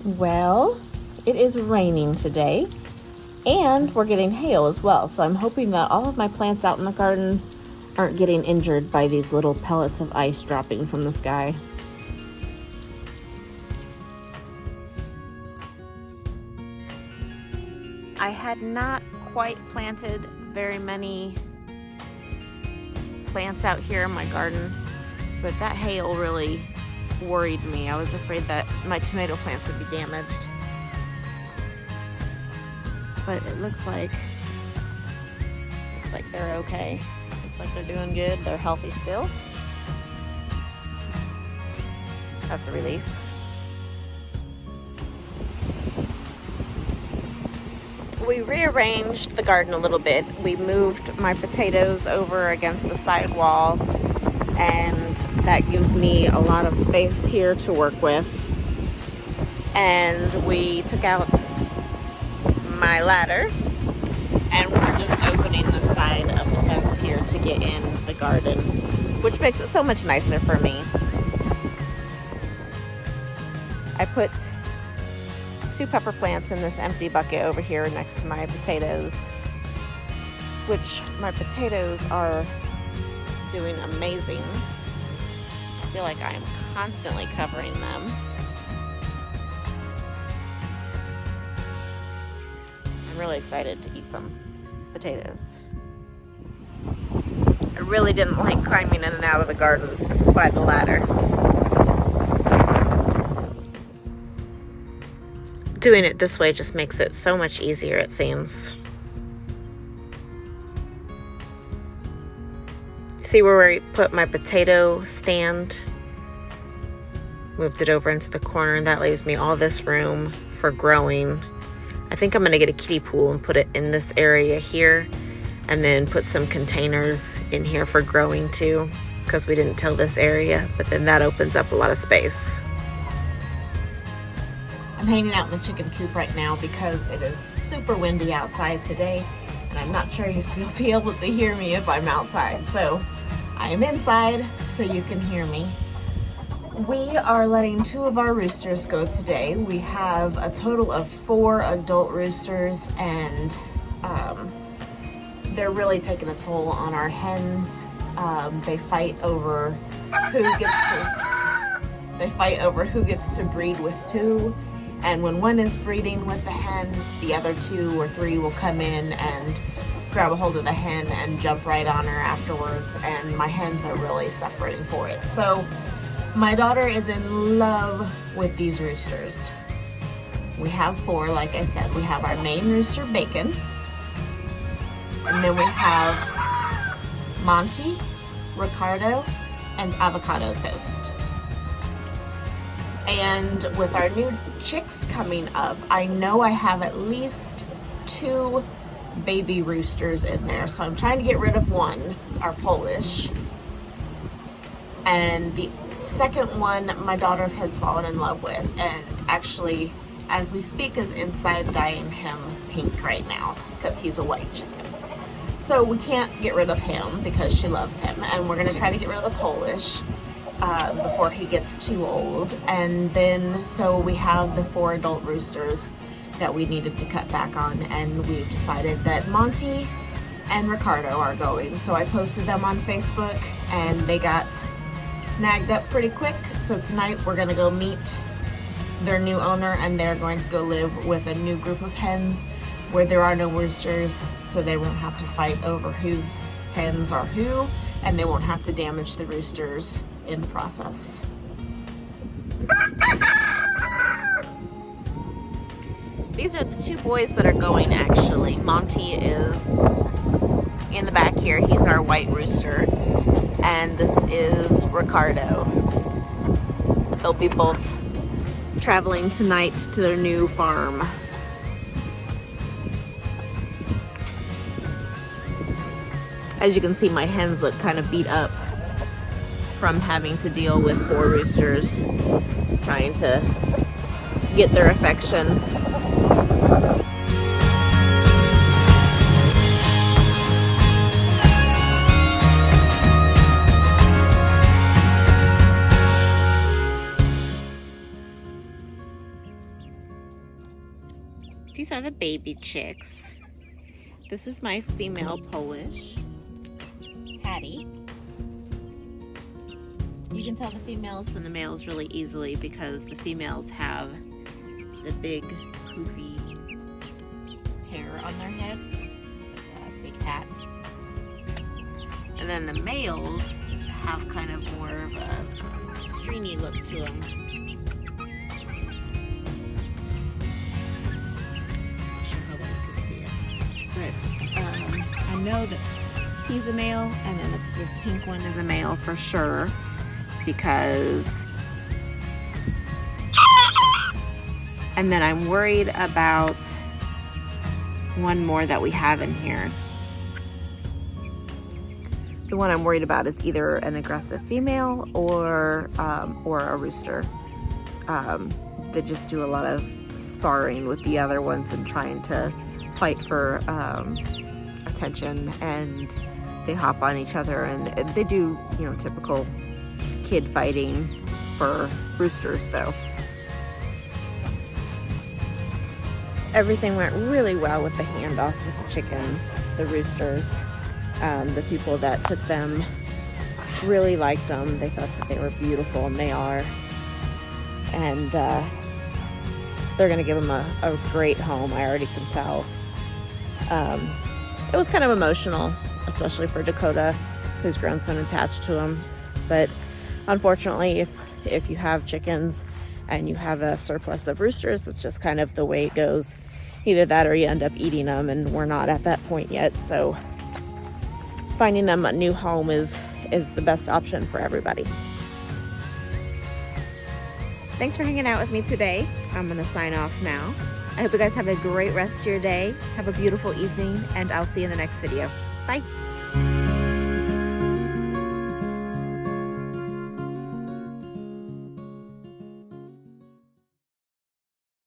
Well, it is raining today, and we're getting hail as well, so I'm hoping that all of my plants out in the garden aren't getting injured by these little pellets of ice dropping from the sky. I had not quite planted very many plants out here in my garden, but that hail really worried me. I was afraid that my tomato plants would be damaged. But it looks like they're okay. Looks like they're doing good. They're healthy still. That's a relief. We rearranged the garden a little bit. We moved my potatoes over against the side wall, and that gives me a lot of space here to work with. And we took out my ladder, and we're just opening the side of the fence here to get in the garden, which makes it so much nicer for me. I put 2 pepper plants in this empty bucket over here next to my potatoes, which my potatoes are doing amazing. I feel like I am constantly covering them. I'm really excited to eat some potatoes. I really didn't like climbing in and out of the garden by the ladder. Doing it this way just makes it so much easier, it seems. See where I put my potato stand? Moved it over into the corner, and that leaves me all this room for growing. I think I'm gonna get a kiddie pool and put it in this area here, and then put some containers in here for growing too, because we didn't till this area, but then that opens up a lot of space. I'm hanging out in the chicken coop right now because it is super windy outside today, and I'm not sure if you'll be able to hear me if I'm outside. So I am inside so you can hear me. We are letting 2 of our roosters go today. We have a total of 4 adult roosters, and they're really taking a toll on our hens. They fight over who gets to breed with who. And when one is breeding with the hens, the other 2 or 3 will come in and grab a hold of the hen and jump right on her afterwards, and my hens are really suffering for it. So my daughter is in love with these roosters. We have 4, like I said. We have our main rooster, Bacon, and then we have Monty, Ricardo, and Avocado Toast. And with our new chicks coming up, I know I have at least 2 baby roosters in there. So I'm trying to get rid of one, our Polish. And the second one, my daughter has fallen in love with. And actually, as we speak, is inside dyeing him pink right now because he's a white chicken. So we can't get rid of him because she loves him. And we're going to try to get rid of the Polish before he gets too old. And then so we have the 4 adult roosters that we needed to cut back on, and we decided that Monty and Ricardo are going. So I posted them on Facebook, and they got snagged up pretty quick. So tonight we're gonna go meet their new owner, and they're going to go live with a new group of hens where there are no roosters, so they won't have to fight over whose hens are who, and they won't have to damage the roosters in the process. These are the 2 boys that are going, actually. Monty is in the back here. He's our white rooster. And this is Ricardo. They'll be both traveling tonight to their new farm. As you can see, my hens look kind of beat up from having to deal with 4 roosters trying to get their affection. These are the baby chicks. This is my female Polish, Patty. You can tell the females from the males really easily because the females have the big poofy hair on their head, like a big hat. And then the males have kind of more of a stringy look to them. Not sure how well you can see it. But I know that he's a male, and then this pink one is a male for sure, because... And then I'm worried about one more that we have in here. The one I'm worried about is either an aggressive female or a rooster. They just do a lot of sparring with the other ones and trying to fight for attention, and they hop on each other, and they do, you know, typical kid fighting for roosters though. Everything went really well with the handoff with the chickens, the roosters. The people that took them really liked them. They thought that they were beautiful, and they are. And they're gonna give them a great home, I already can tell. It was kind of emotional, especially for Dakota, who's grown so attached to them. But unfortunately, if you have chickens and you have a surplus of roosters, that's just kind of the way it goes. Either that or you end up eating them, and we're not at that point yet. So finding them a new home is the best option for everybody. Thanks for hanging out with me today. I'm gonna sign off now. I hope you guys have a great rest of your day. Have a beautiful evening, and I'll see you in the next video. Bye.